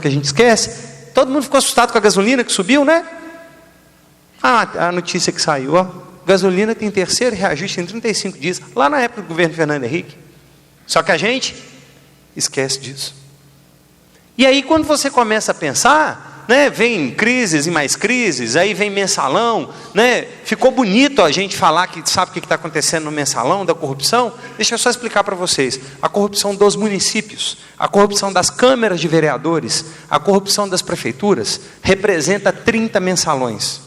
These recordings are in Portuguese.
que a gente esquece. Todo mundo ficou assustado com a gasolina que subiu, né? A notícia que saiu, ó, gasolina tem terceiro reajuste em 35 dias, lá na época do governo Fernando Henrique. Só que a gente esquece disso. E aí quando você começa a pensar, né, vem crises e mais crises, aí vem mensalão, né, ficou bonito a gente falar que sabe o que está acontecendo no mensalão, da corrupção. Deixa eu só explicar para vocês. A corrupção dos municípios, a corrupção das câmaras de vereadores, a corrupção das prefeituras, representa 30 mensalões.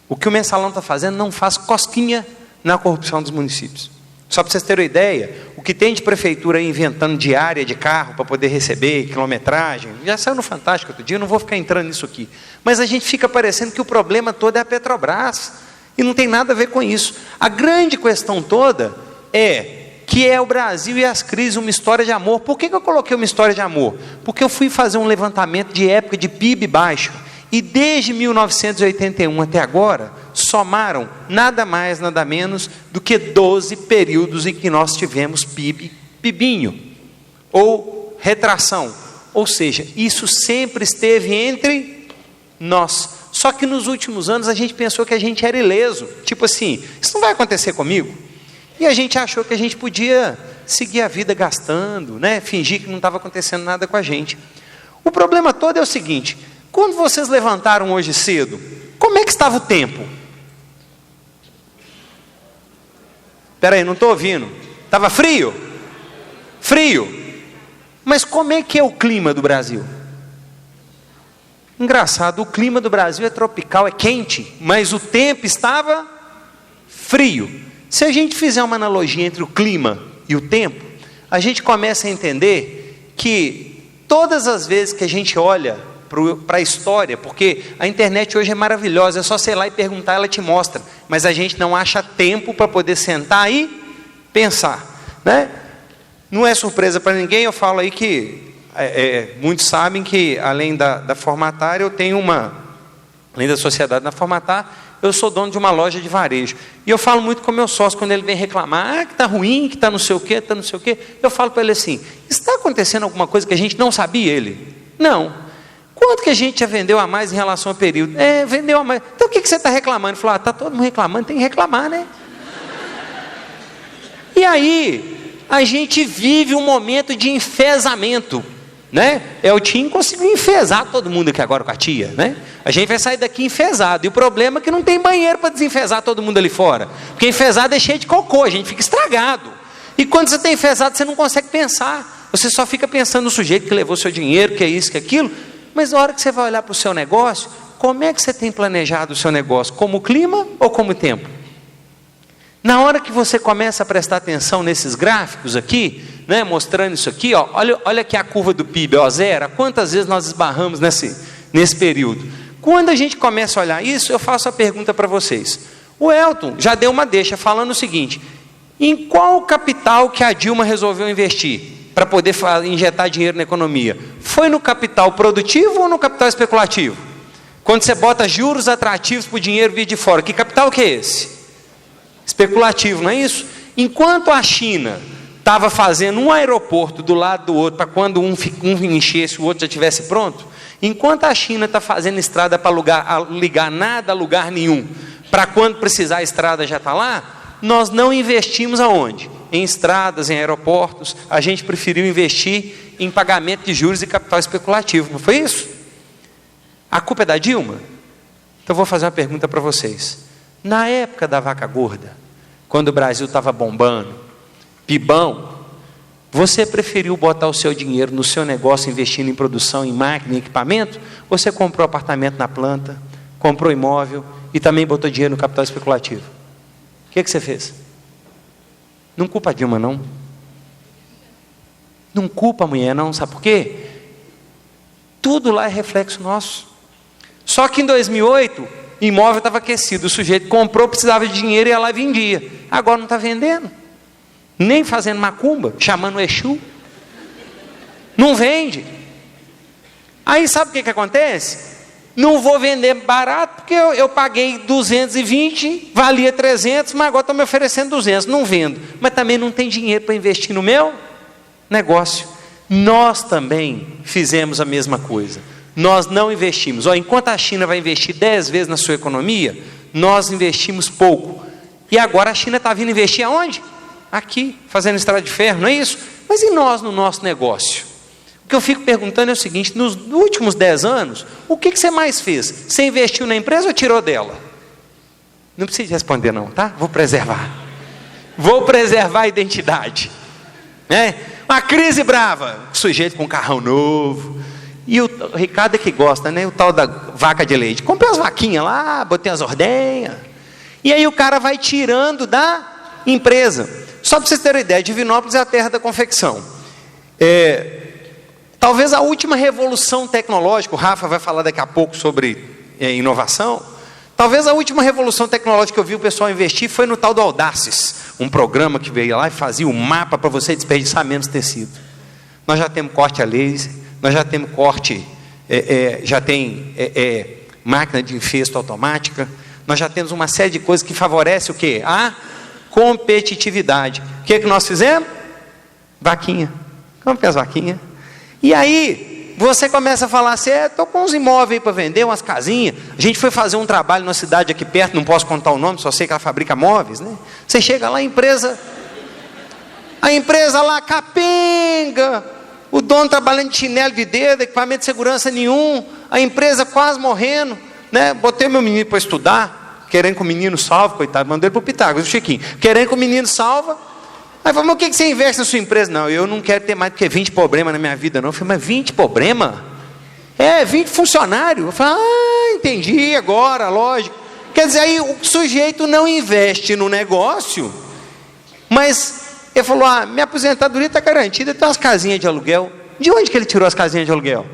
O que o mensalão está fazendo não faz cosquinha na corrupção dos municípios. Só para vocês terem uma ideia, o que tem de prefeitura aí inventando diária de carro para poder receber, quilometragem, já saiu no Fantástico outro dia, eu não vou ficar entrando nisso aqui. Mas a gente fica parecendo que o problema todo é a Petrobras, e não tem nada a ver com isso. A grande questão toda é que é o Brasil e as crises, uma história de amor. Por que eu coloquei uma história de amor? Porque eu fui fazer um levantamento de época de PIB baixo, e desde 1981 até agora, somaram nada mais, nada menos do que 12 períodos em que nós tivemos PIBinho, ou retração. Ou seja, isso sempre esteve entre nós. Só que nos últimos anos a gente pensou que a gente era ileso. Tipo assim, isso não vai acontecer comigo. E a gente achou que a gente podia seguir a vida gastando, né? Fingir que não estava acontecendo nada com a gente. O problema todo é o seguinte: quando vocês levantaram hoje cedo, como é que estava o tempo? Espera aí, não estou ouvindo. Estava frio? Frio. Mas como é que é o clima do Brasil? Engraçado, o clima do Brasil é tropical, é quente, mas o tempo estava frio. Se a gente fizer uma analogia entre o clima e o tempo, a gente começa a entender que todas as vezes que a gente olha para a história, porque a internet hoje é maravilhosa, é só você ir lá e perguntar, ela te mostra, mas a gente não acha tempo para poder sentar e pensar, né? Não é surpresa para ninguém, eu falo aí que muitos sabem que além da Formatar, eu tenho além da sociedade na Formatar, eu sou dono de uma loja de varejo, e eu falo muito com o meu sócio, quando ele vem reclamar, que está ruim, que está não sei o quê, eu falo para ele assim: está acontecendo alguma coisa que a gente não sabia? Ele: não. Quanto que a gente já vendeu a mais em relação ao período? Vendeu a mais. Então o que você está reclamando? Ele falou: está todo mundo reclamando, tem que reclamar, né? E aí, a gente vive um momento de enfesamento, né? O Tim conseguiu enfesar todo mundo aqui agora com a tia, né? A gente vai sair daqui enfesado, e o problema é que não tem banheiro para desenfesar todo mundo ali fora, porque enfesado é cheio de cocô, a gente fica estragado, e quando você está enfesado, você não consegue pensar, você só fica pensando no sujeito que levou seu dinheiro, que é isso, que é aquilo. Mas na hora que você vai olhar para o seu negócio, como é que você tem planejado o seu negócio? Como clima ou como tempo? Na hora que você começa a prestar atenção nesses gráficos aqui, né, mostrando isso aqui, ó, olha aqui a curva do PIB, ó, zero. Quantas vezes nós esbarramos nesse período? Quando a gente começa a olhar isso, eu faço a pergunta para vocês. O Elton já deu uma deixa falando o seguinte: em qual capital que a Dilma resolveu investir para poder injetar dinheiro na economia? Foi no capital produtivo ou no capital especulativo? Quando você bota juros atrativos para o dinheiro vir de fora, que capital que é esse? Especulativo, não é isso? Enquanto a China estava fazendo um aeroporto do lado do outro, para quando um enchesse, o outro já estivesse pronto, enquanto a China está fazendo estrada para ligar nada a lugar nenhum, para quando precisar a estrada já está lá, nós não investimos aonde? Em estradas, em aeroportos. A gente preferiu investir em pagamento de juros e capital especulativo, não foi isso? A culpa é da Dilma? Então eu vou fazer uma pergunta para vocês. Na época da vaca gorda, quando o Brasil estava bombando, pibão, você preferiu botar o seu dinheiro no seu negócio, investindo em produção, em máquina, em equipamento? Ou você comprou apartamento na planta, comprou imóvel e também botou dinheiro no capital especulativo? O que você fez? Não culpa a Dilma, não. Não culpa a mulher, não. Sabe por quê? Tudo lá é reflexo nosso. Só que em 2008, imóvel estava aquecido. O sujeito comprou, precisava de dinheiro e ia lá e vendia. Agora não está vendendo. Nem fazendo macumba, chamando o Exu. Não vende. Aí sabe o que acontece? Não vou vender barato, porque eu paguei 220, valia 300, mas agora estão me oferecendo 200, não vendo. Mas também não tem dinheiro para investir no meu negócio. Nós também fizemos a mesma coisa. Nós não investimos. Enquanto a China vai investir 10 vezes na sua economia, nós investimos pouco. E agora a China está vindo investir aonde? Aqui, fazendo estrada de ferro, não é isso? Mas e nós no nosso negócio? O que eu fico perguntando é o seguinte: nos últimos 10 anos, o que você mais fez? Você investiu na empresa ou tirou dela? Não precisa responder não, tá? Vou preservar a identidade, né? Uma crise brava, sujeito com um carrão novo, e o Ricardo é que gosta, né? O tal da vaca de leite. Comprei as vaquinhas lá, botei as ordenhas, e aí o cara vai tirando da empresa. Só para vocês terem uma ideia, Divinópolis é a terra da confecção. Talvez a última revolução tecnológica, o Rafa vai falar daqui a pouco sobre inovação. Talvez a última revolução tecnológica que eu vi o pessoal investir foi no tal do Audaces, um programa que veio lá e fazia um mapa para você desperdiçar menos tecido. Nós já temos corte a laser, nós já temos corte, já tem máquina de infesto automática, nós já temos uma série de coisas que favorece o quê? A competitividade. O que nós fizemos? Vaquinha. Comprei as vaquinhas. E aí, você começa a falar assim: estou com uns imóveis aí para vender, umas casinhas. A gente foi fazer um trabalho numa cidade aqui perto, não posso contar o nome, só sei que ela fabrica móveis, né? Você chega lá, a empresa lá capenga, o dono trabalhando de chinelo de dedo, equipamento de segurança nenhum, a empresa quase morrendo, né? Botei meu menino para estudar, querendo que o menino salve, coitado, mandei ele para o Pitágoras, o Chiquinho, querendo que o menino salva. Aí falou: mas o que você investe na sua empresa? Não, eu não quero ter mais do que 20 problemas na minha vida, não. Eu falei: mas 20 problemas? 20 funcionários. Eu falei: entendi agora, lógico. Quer dizer, aí o sujeito não investe no negócio, mas ele falou: minha aposentadoria está garantida, tem umas casinhas de aluguel. De onde que ele tirou as casinhas de aluguel?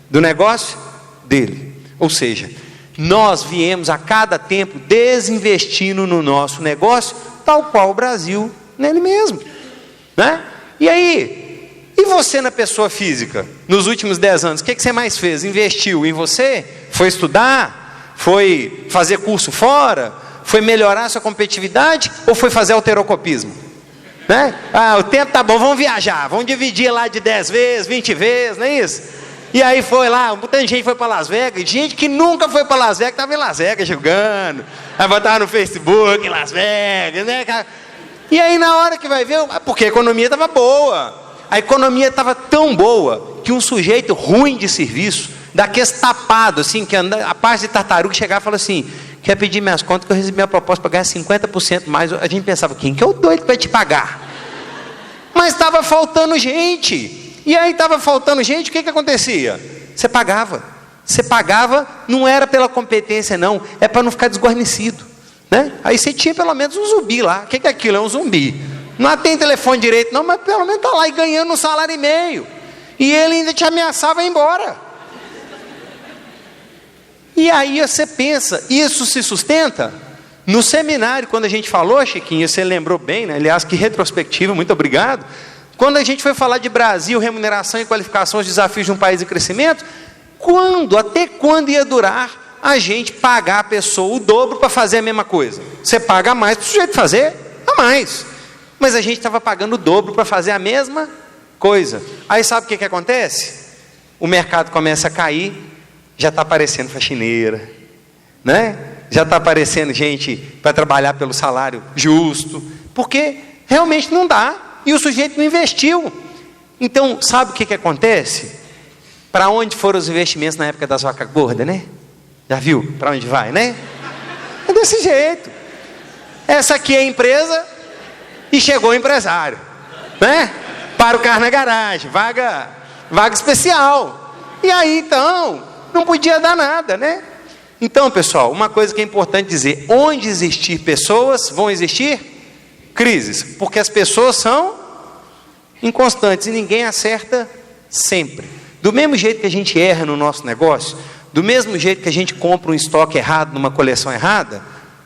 Do negócio dele. Ou seja, nós viemos a cada tempo desinvestindo no nosso negócio, tal qual o Brasil nele mesmo, né? E aí, e você na pessoa física, nos últimos 10 anos, o que você mais fez? Investiu em você? Foi estudar? Foi fazer curso fora? Foi melhorar a sua competitividade? Ou foi fazer alterocopismo? Né? O tempo tá bom, vamos viajar, vamos dividir lá de 10 vezes, 20 vezes, não é isso? E aí foi lá, muita gente foi para Las Vegas, gente que nunca foi para Las Vegas, estava em Las Vegas jogando, aí botava no Facebook, em Las Vegas, né, cara? E aí na hora que vai ver, porque a economia estava boa, a economia estava tão boa, que um sujeito ruim de serviço, daqueles tapados, assim, que anda, a parte de tartaruga, chegava e falava assim: quer pedir minhas contas que eu recebi minha proposta para ganhar 50% mais. A gente pensava: quem que é o doido para te pagar? Mas estava faltando gente, e aí estava faltando gente, o que acontecia? Você pagava, não era pela competência não, é para não ficar desguarnecido, né? Aí você tinha pelo menos um zumbi lá. O que é aquilo? É um zumbi. Não tem telefone direito não, mas pelo menos está lá e ganhando 1,5 salário. E ele ainda te ameaçava ir embora. E aí você pensa, isso se sustenta? No seminário, quando a gente falou, Chiquinho, você lembrou bem, né? Aliás, que retrospectiva, muito obrigado. Quando a gente foi falar de Brasil, remuneração e qualificação, os desafios de um país em crescimento, até quando ia durar a gente pagar a pessoa o dobro para fazer a mesma coisa? Você paga mais para o sujeito fazer a mais, mas a gente estava pagando o dobro para fazer a mesma coisa. Aí sabe o que acontece? O mercado começa a cair, já está aparecendo faxineira, né? Já está aparecendo gente para trabalhar pelo salário justo, porque realmente não dá, e o sujeito não investiu. Então sabe o que acontece? Para onde foram os investimentos na época das vacas gordas, né? Já viu para onde vai, né? É desse jeito. Essa aqui é a empresa e chegou o empresário, né? Para o carro na garagem, vaga especial. E aí então, não podia dar nada, né? Então, pessoal, uma coisa que é importante dizer: onde existir pessoas, vão existir crises, porque as pessoas são inconstantes e ninguém acerta sempre. Do mesmo jeito que a gente erra no nosso negócio, do mesmo jeito que a gente compra um estoque errado numa coleção errada,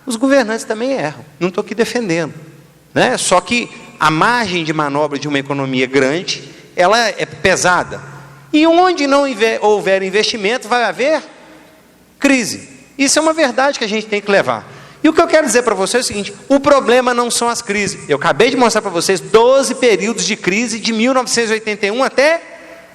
os governantes também erram. Não estou aqui defendendo, né? Só que a margem de manobra de uma economia grande, ela é pesada. E onde não houver investimento, vai haver crise. Isso é uma verdade que a gente tem que levar. E o que eu quero dizer para vocês é o seguinte: o problema não são as crises. Eu acabei de mostrar para vocês 12 períodos de crise de 1981 até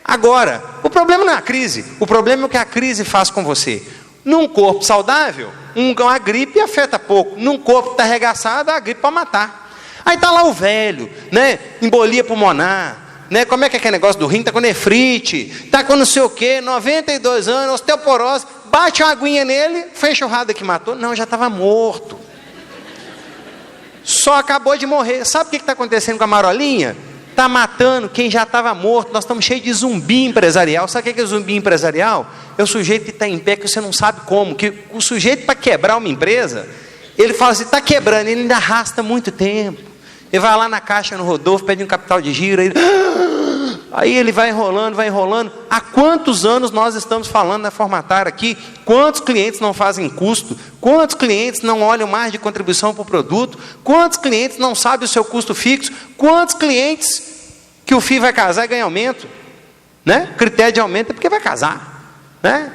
agora. O problema não é a crise, o problema é o que a crise faz com você. Num corpo saudável, uma gripe afeta pouco. Num corpo que está arregaçado, a gripe pode matar. Aí está lá o velho, né? Embolia pulmonar, né? Como é que é aquele negócio do rim? Está com nefrite, está com não sei o quê, 92 anos, osteoporose. Bate uma aguinha nele, foi a enxurrada que matou? Não, já estava morto. Só acabou de morrer. Sabe o que está acontecendo com a marolinha? Está matando quem já estava morto. Nós estamos cheios de zumbi empresarial. Sabe o que é zumbi empresarial? É o sujeito que está em pé, que você não sabe como. Que o sujeito, para quebrar uma empresa, ele fala assim, está quebrando, ele ainda arrasta muito tempo. Ele vai lá na caixa, no Rodolfo, pede um capital de giro, aí ele vai enrolando. Há quantos anos nós estamos falando na Formatar aqui? Quantos clientes não fazem custo? Quantos clientes não olham mais de contribuição para o produto? Quantos clientes não sabem o seu custo fixo? Quantos clientes que o filho vai casar e ganha aumento? Né? O critério de aumento é porque vai casar, né?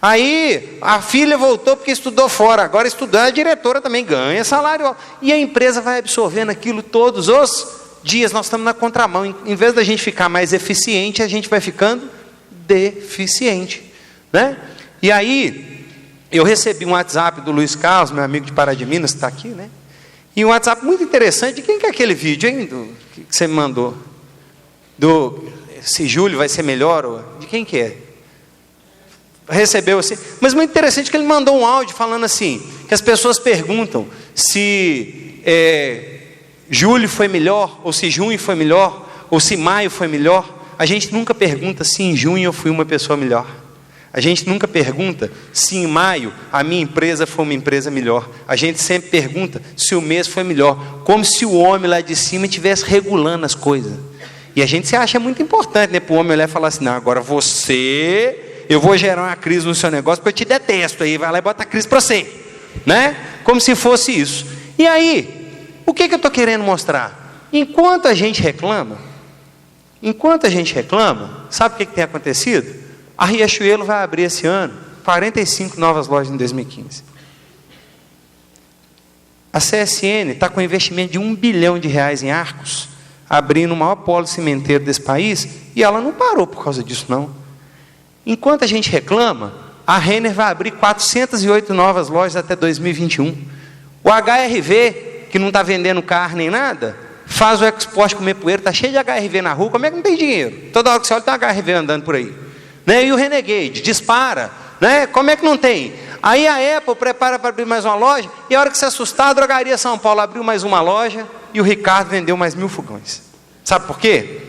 Aí a filha voltou porque estudou fora, agora estudar, a diretora também ganha salário, e a empresa vai absorvendo aquilo todos os dias. Nós estamos na contramão. Em vez da gente ficar mais eficiente, a gente vai ficando deficiente, né? E aí eu recebi um WhatsApp do Luiz Carlos, meu amigo de Pará de Minas, que está aqui, né? E um WhatsApp muito interessante. De quem que é aquele vídeo, hein, que você me mandou? Se julho vai ser melhor? De quem que é? Recebeu assim, mas muito interessante que ele mandou um áudio falando assim, que as pessoas perguntam se julho foi melhor, ou se junho foi melhor, ou se maio foi melhor. A gente nunca pergunta se em junho eu fui uma pessoa melhor. A gente nunca pergunta se em maio a minha empresa foi uma empresa melhor. A gente sempre pergunta se o mês foi melhor, como se o homem lá de cima estivesse regulando as coisas. E a gente se acha muito importante, né, para o homem olhar e falar assim, não, agora eu vou gerar uma crise no seu negócio porque eu te detesto, aí vai lá e bota a crise para você, né? Como se fosse isso. E aí, o que eu estou querendo mostrar? Enquanto a gente reclama, sabe o que tem acontecido? A Riachuelo vai abrir esse ano 45 novas lojas em 2015. A CSN está com investimento de R$1 bilhão em Arcos, abrindo o maior polo cimenteiro desse país, e ela não parou por causa disso, não. Enquanto a gente reclama, a Renner vai abrir 408 novas lojas até 2021. O HRV, que não está vendendo carro nem nada, faz o export comer poeira, está cheio de HRV na rua, como é que não tem dinheiro? Toda hora que você olha, tem um HRV andando por aí. Né? E o Renegade dispara, né? Como é que não tem? Aí a Apple prepara para abrir mais uma loja, e a hora que se assustar, a Drogaria São Paulo abriu mais uma loja, e o Ricardo vendeu mais 1000 fogões. Sabe por quê?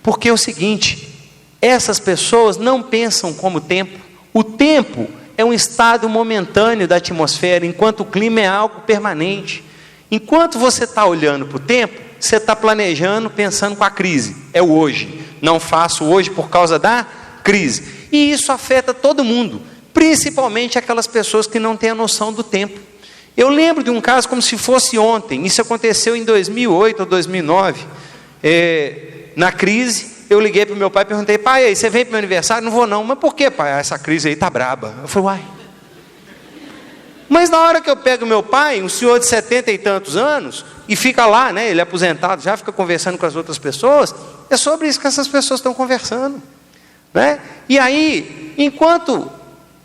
Porque é o seguinte, essas pessoas não pensam como o tempo. O tempo é um estado momentâneo da atmosfera, enquanto o clima é algo permanente. Enquanto você está olhando para o tempo, você está planejando, pensando com a crise. É o hoje. Não faço hoje por causa da crise. E isso afeta todo mundo, principalmente aquelas pessoas que não têm a noção do tempo. Eu lembro de um caso como se fosse ontem. Isso aconteceu em 2008 ou 2009. Na crise, eu liguei para o meu pai e perguntei, pai, aí, você vem para o meu aniversário? Não vou não. Mas por que, pai? Essa crise aí está braba. Eu falei, uai. Mas na hora que eu pego meu pai, um senhor de 70 e tantos anos, e fica lá, né, ele é aposentado, já fica conversando com as outras pessoas, é sobre isso que essas pessoas estão conversando, né? E aí, enquanto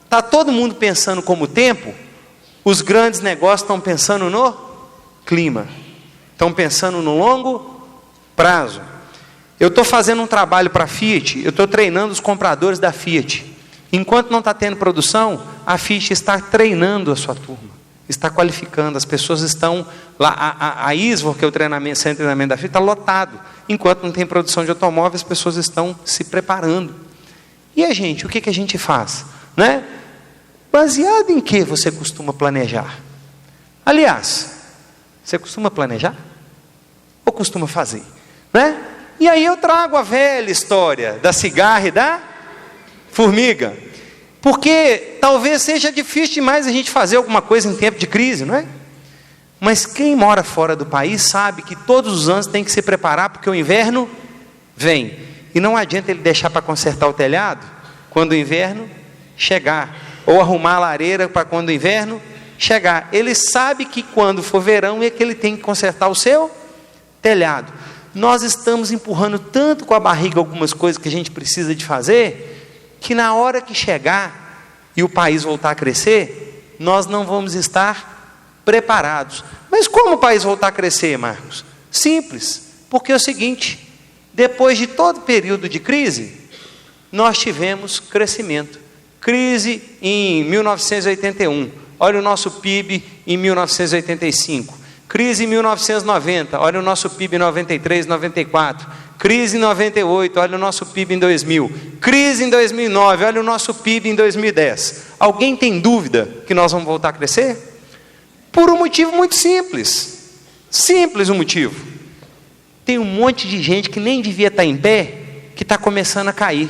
está todo mundo pensando como o tempo, os grandes negócios estão pensando no clima, estão pensando no longo prazo. Eu estou fazendo um trabalho para a Fiat, eu estou treinando os compradores da Fiat. Enquanto não está tendo produção, a Fiat está treinando a sua turma, está qualificando, as pessoas estão lá, a ISVOR, que é o centro de treinamento da Fiat, está lotado. Enquanto não tem produção de automóvel, as pessoas estão se preparando. E a gente, o que a gente faz? Né? Baseado em que você costuma planejar? Aliás, você costuma planejar? Ou costuma fazer? Né? E aí eu trago a velha história da cigarra e da formiga. Porque talvez seja difícil demais a gente fazer alguma coisa em tempo de crise, não é? Mas quem mora fora do país sabe que todos os anos tem que se preparar, porque o inverno vem. E não adianta ele deixar para consertar o telhado quando o inverno chegar. Ou arrumar a lareira para quando o inverno chegar. Ele sabe que quando for verão é que ele tem que consertar o seu telhado. Nós estamos empurrando tanto com a barriga algumas coisas que a gente precisa de fazer, que na hora que chegar e o país voltar a crescer, nós não vamos estar preparados. Mas como o país voltar a crescer, Marcos? Simples, porque é o seguinte, depois de todo período de crise, nós tivemos crescimento. Crise em 1981, olha o nosso PIB em 1985. Crise em 1990, olha o nosso PIB em 93, 94. Crise em 98, olha o nosso PIB em 2000. Crise em 2009, olha o nosso PIB em 2010. Alguém tem dúvida que nós vamos voltar a crescer? Por um motivo muito simples. Simples o motivo. Tem um monte de gente que nem devia estar em pé, que está começando a cair.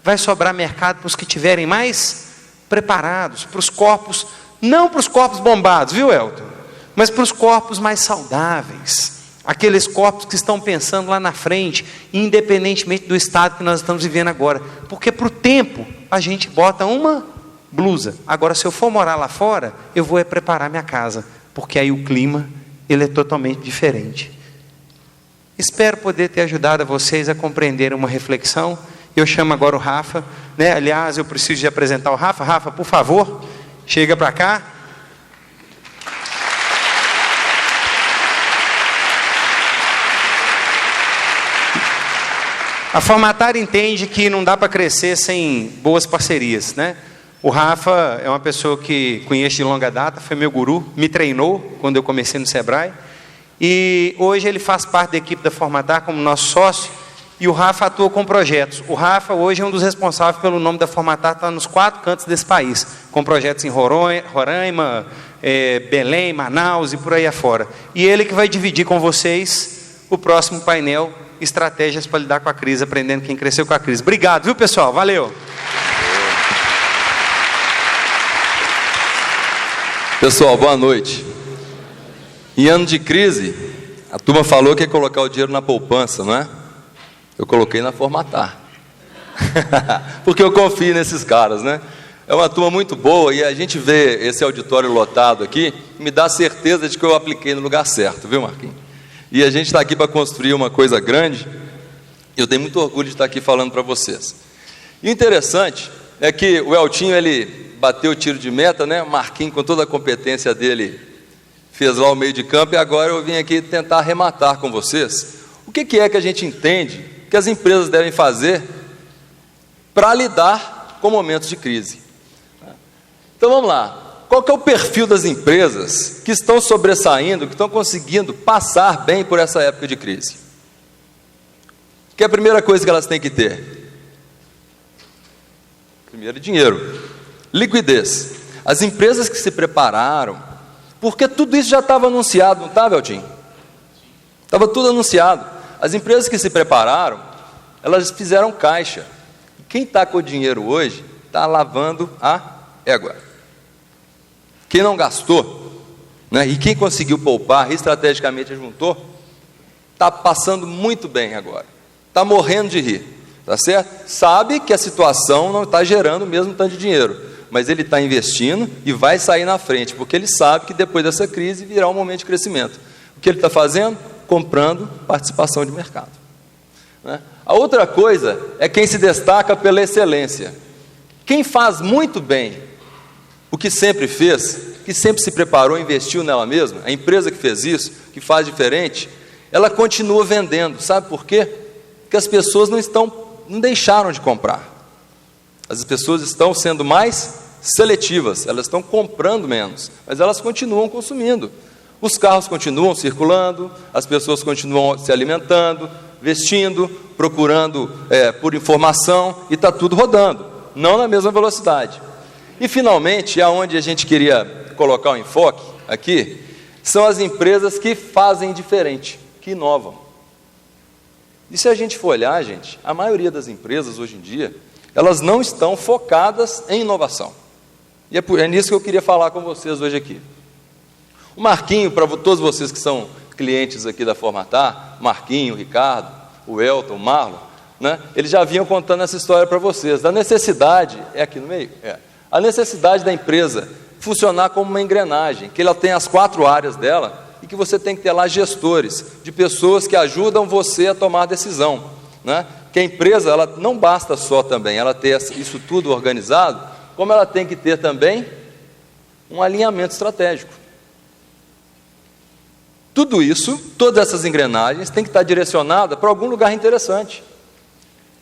Vai sobrar mercado para os que estiverem mais preparados, para os corpos, não para os corpos bombados, viu, Elton? Mas para os corpos mais saudáveis, aqueles corpos que estão pensando lá na frente, independentemente do estado que nós estamos vivendo agora, porque para o tempo a gente bota uma blusa. Agora, se eu for morar lá fora, eu vou preparar minha casa, porque aí o clima ele é totalmente diferente. Espero poder ter ajudado a vocês a compreender uma reflexão. Eu chamo agora o Rafa, né? Aliás, eu preciso de apresentar o Rafa. Rafa, por favor, chega para cá. A Formatar entende que não dá para crescer sem boas parcerias, né? O Rafa é uma pessoa que conheço de longa data, foi meu guru, me treinou quando eu comecei no Sebrae, e hoje ele faz parte da equipe da Formatar como nosso sócio, e o Rafa atua com projetos. O Rafa hoje é um dos responsáveis pelo nome da Formatar, está nos 4 cantos desse país, com projetos em Roraima, Belém, Manaus e por aí afora. E ele que vai dividir com vocês o próximo painel, Estratégias para lidar com a crise, aprendendo quem cresceu com a crise. Obrigado, viu, pessoal? Valeu! Pessoal, boa noite. Em ano de crise, a turma falou que ia colocar o dinheiro na poupança, não é? Eu coloquei na Formatar. Porque eu confio nesses caras, né? É uma turma muito boa e a gente vê esse auditório lotado aqui, me dá certeza de que eu apliquei no lugar certo, viu, Marquinhos? E a gente está aqui para construir uma coisa grande, e eu tenho muito orgulho de estar aqui falando para vocês. E o interessante é que o Eltinho, ele bateu o tiro de meta, né? O Marquinhos, com toda a competência dele, fez lá o meio de campo, e agora eu vim aqui tentar arrematar com vocês o que é que a gente entende que as empresas devem fazer para lidar com momentos de crise. Então vamos lá. Qual que é o perfil das empresas que estão sobressaindo, que estão conseguindo passar bem por essa época de crise? Que é a primeira coisa que elas têm que ter? Primeiro, dinheiro. Liquidez. As empresas que se prepararam, porque tudo isso já estava anunciado, não estava, Eltinho? Estava tudo anunciado. As empresas que se prepararam, elas fizeram caixa. Quem está com o dinheiro hoje, está lavando a égua. Quem não gastou, né, e quem conseguiu poupar, estrategicamente juntou, está passando muito bem agora. Está morrendo de rir, tá certo? Sabe que a situação não está gerando o mesmo tanto de dinheiro, mas ele está investindo e vai sair na frente, porque ele sabe que depois dessa crise virá um momento de crescimento. O que ele está fazendo? Comprando participação de mercado. Né? A outra coisa é quem se destaca pela excelência. Quem faz muito bem o que sempre fez, que sempre se preparou, investiu nela mesma, a empresa que fez isso, que faz diferente, ela continua vendendo. Sabe por quê? Porque as pessoas não deixaram de comprar. As pessoas estão sendo mais seletivas, elas estão comprando menos, mas elas continuam consumindo. Os carros continuam circulando, as pessoas continuam se alimentando, vestindo, procurando por informação, e está tudo rodando, não na mesma velocidade. E, finalmente, aonde a gente queria colocar o enfoque aqui, são as empresas que fazem diferente, que inovam. E se a gente for olhar, gente, a maioria das empresas hoje em dia, elas não estão focadas em inovação. E é nisso que eu queria falar com vocês hoje aqui. O Marquinho, para todos vocês que são clientes aqui da Formatar, Marquinho, o Ricardo, o Elton, o Marlon, né, eles já vinham contando essa história para vocês, da necessidade, é aqui no meio? A necessidade da empresa funcionar como uma engrenagem, que ela tem as 4 áreas dela e que você tem que ter lá gestores, de pessoas que ajudam você a tomar decisão, né? Que a empresa, ela não basta só também ela ter isso tudo organizado, como ela tem que ter também um alinhamento estratégico. Tudo isso, todas essas engrenagens têm que estar direcionadas para algum lugar interessante.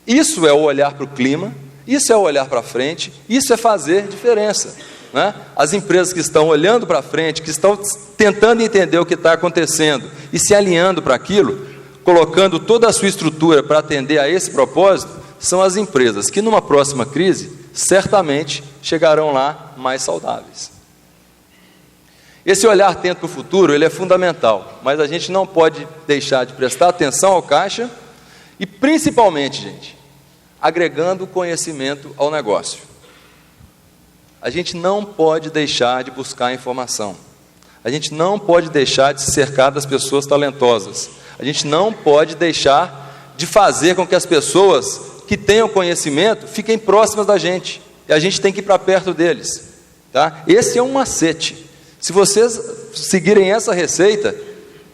Isso é o olhar para o clima, isso é o olhar para frente, isso é fazer diferença, né? As empresas que estão olhando para frente, que estão tentando entender o que está acontecendo e se alinhando para aquilo, colocando toda a sua estrutura para atender a esse propósito, são as empresas que numa próxima crise, certamente chegarão lá mais saudáveis. Esse olhar atento para o futuro, ele é fundamental, mas a gente não pode deixar de prestar atenção ao caixa e principalmente, gente, agregando conhecimento ao negócio. A gente não pode deixar de buscar informação. A gente não pode deixar de se cercar das pessoas talentosas. A gente não pode deixar de fazer com que as pessoas que tenham conhecimento fiquem próximas da gente. E a gente tem que ir para perto deles, tá? Esse é um macete. Se vocês seguirem essa receita,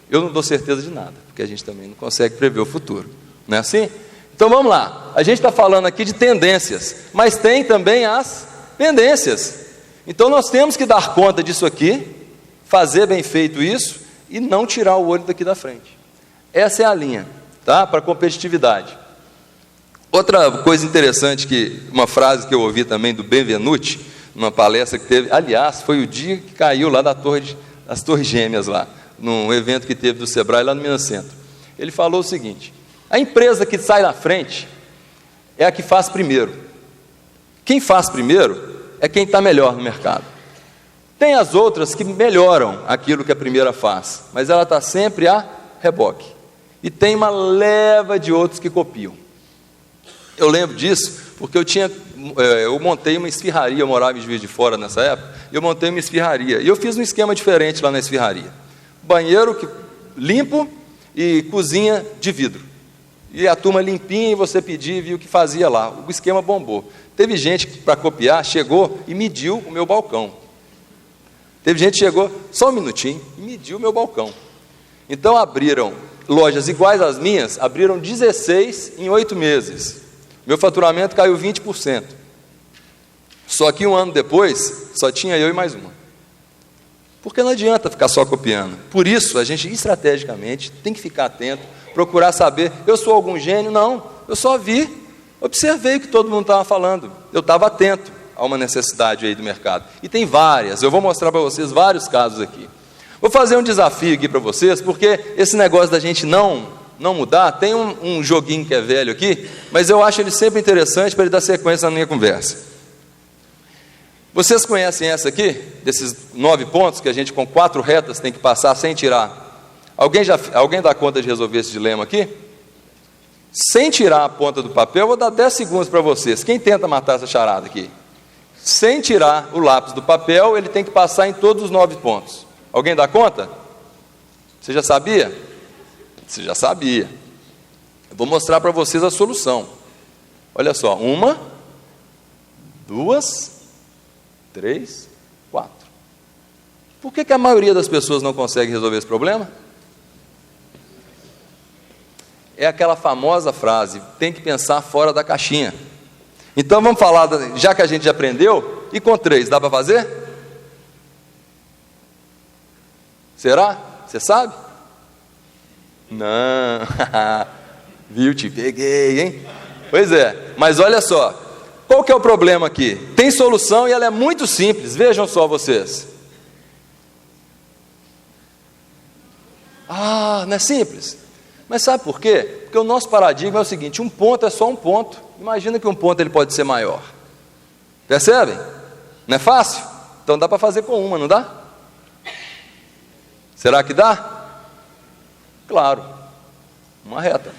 eu não dou certeza de nada, porque a gente também não consegue prever o futuro. Não é assim? Então vamos lá. A gente está falando aqui de tendências, mas tem também as pendências. Então nós temos que dar conta disso aqui, fazer bem feito isso e não tirar o olho daqui da frente. Essa é a linha, tá? Para competitividade. Outra coisa interessante, uma frase que eu ouvi também do Benvenuti, numa palestra que teve, aliás, foi o dia que caiu lá das Torres Gêmeas, lá, num evento que teve do Sebrae, lá no Minas Centro. Ele falou o seguinte: a empresa que sai na frente é a que faz primeiro. Quem faz primeiro é quem está melhor no mercado. Tem as outras que melhoram aquilo que a primeira faz, mas ela está sempre a reboque. E tem uma leva de outros que copiam. Eu lembro disso porque eu montei uma esfirraria, eu morava em Juiz de Fora nessa época, eu montei uma esfirraria, e eu fiz um esquema diferente lá na esfirraria. Banheiro limpo e cozinha de vidro. E a turma limpinha, e você pedia e via o que fazia lá. O esquema bombou. Teve gente que, para copiar, chegou e mediu o meu balcão. Teve gente que chegou, só um minutinho, e mediu o meu balcão. Então abriram lojas iguais às minhas, abriram 16 em 8 meses. Meu faturamento caiu 20%. Só que um ano depois, só tinha eu e mais uma. Porque não adianta ficar só copiando. Por isso, a gente estrategicamente tem que ficar atento, procurar saber, eu sou algum gênio? Não, eu só observei o que todo mundo estava falando. Eu estava atento a uma necessidade aí do mercado. E tem várias, eu vou mostrar para vocês vários casos aqui. Vou fazer um desafio aqui para vocês, porque esse negócio da gente não mudar, tem um joguinho que é velho aqui, mas eu acho ele sempre interessante para ele dar sequência na minha conversa. Vocês conhecem essa aqui? Desses 9 pontos que a gente com 4 retas tem que passar sem tirar. Alguém dá conta de resolver esse dilema aqui? Sem tirar a ponta do papel, eu vou dar 10 segundos para vocês. Quem tenta matar essa charada aqui? Sem tirar o lápis do papel, ele tem que passar em todos os 9 pontos. Alguém dá conta? Você já sabia? Você já sabia. Eu vou mostrar para vocês a solução. Olha só, 1, 2, 3, 4. Por que a maioria das pessoas não consegue resolver esse problema? É aquela famosa frase, tem que pensar fora da caixinha. Então vamos falar, já que a gente já aprendeu, e com 3, dá para fazer? Será? Você sabe? Não, viu, te peguei, hein? Pois é, mas olha só, qual que é o problema aqui? Tem solução e ela é muito simples, vejam só vocês. Não é simples? Mas sabe por quê? Porque o nosso paradigma é o seguinte, um ponto é só um ponto. Imagina que um ponto ele pode ser maior. Percebem? Não é fácil? Então dá para fazer com uma, não dá? Será que dá? Claro, uma reta.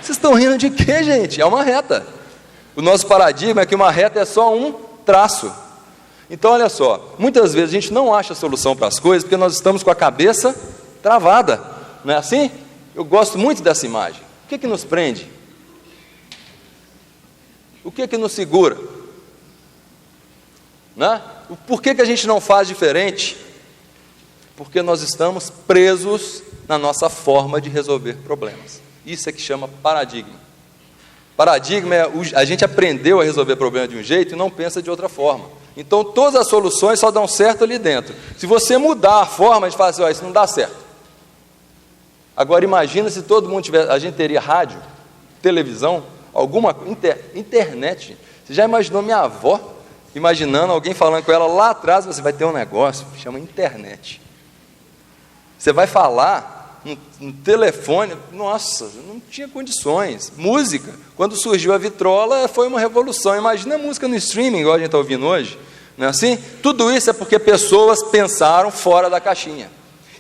Vocês estão rindo de quê, gente? É uma reta. O nosso paradigma é que uma reta é só um traço. Então, olha só, muitas vezes a gente não acha solução para as coisas porque nós estamos com a cabeça travada. Não é assim? Eu gosto muito dessa imagem. O que nos prende? O que nos segura? Né? Por que a gente não faz diferente? Porque nós estamos presos na nossa forma de resolver problemas. Isso é que chama paradigma. Paradigma é a gente aprendeu a resolver problema de um jeito e não pensa de outra forma. Então todas as soluções só dão certo ali dentro. Se você mudar a forma de fazer, isso não dá certo. Agora imagina se todo mundo tivesse, a gente teria rádio, televisão, alguma internet. Você já imaginou minha avó imaginando alguém falando com ela lá atrás, você vai ter um negócio, chama internet. Você vai falar no telefone, nossa, não tinha condições. Música, quando surgiu a vitrola, foi uma revolução. Imagina a música no streaming, igual a gente está ouvindo hoje, não é assim? Tudo isso é porque pessoas pensaram fora da caixinha.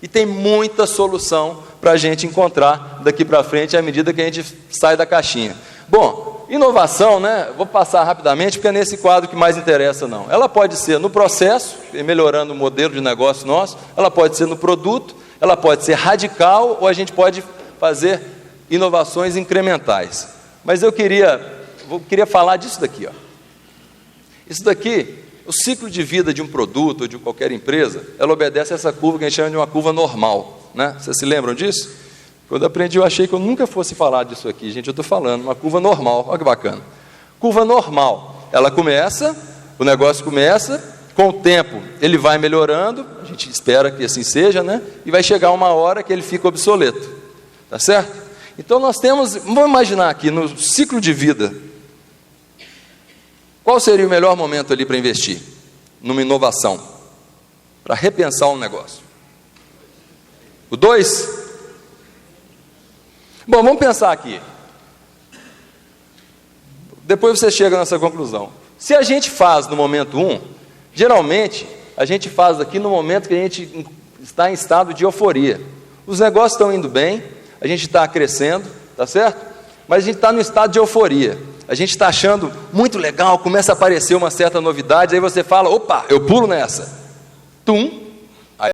E tem muita solução para a gente encontrar daqui para frente, à medida que a gente sai da caixinha. Bom, inovação, né? Vou passar rapidamente, porque é nesse quadro que mais interessa, não. Ela pode ser no processo, melhorando o modelo de negócio nosso, ela pode ser no produto, ela pode ser radical, ou a gente pode fazer inovações incrementais. Mas eu queria falar disso daqui, ó. Isso daqui, o ciclo de vida de um produto ou de qualquer empresa, ela obedece a essa curva que a gente chama de uma curva normal, né? Vocês se lembram disso? Quando eu aprendi, eu achei que eu nunca fosse falar disso aqui. Gente, eu estou falando, uma curva normal, olha que bacana. Curva normal, ela começa, o negócio começa, com o tempo ele vai melhorando, a gente espera que assim seja, né? E vai chegar uma hora que ele fica obsoleto, tá certo? Então nós temos, vamos imaginar aqui, no ciclo de vida, qual seria o melhor momento ali para investir? Numa inovação, para repensar um negócio. O 2? Bom, vamos pensar aqui. Depois você chega nessa conclusão. Se a gente faz no momento 1, geralmente a gente faz aqui no momento que a gente está em estado de euforia. Os negócios estão indo bem, a gente está crescendo, tá certo? Mas a gente está no estado de euforia. A gente está achando muito legal, começa a aparecer uma certa novidade, aí você fala, opa, eu pulo nessa. Tum,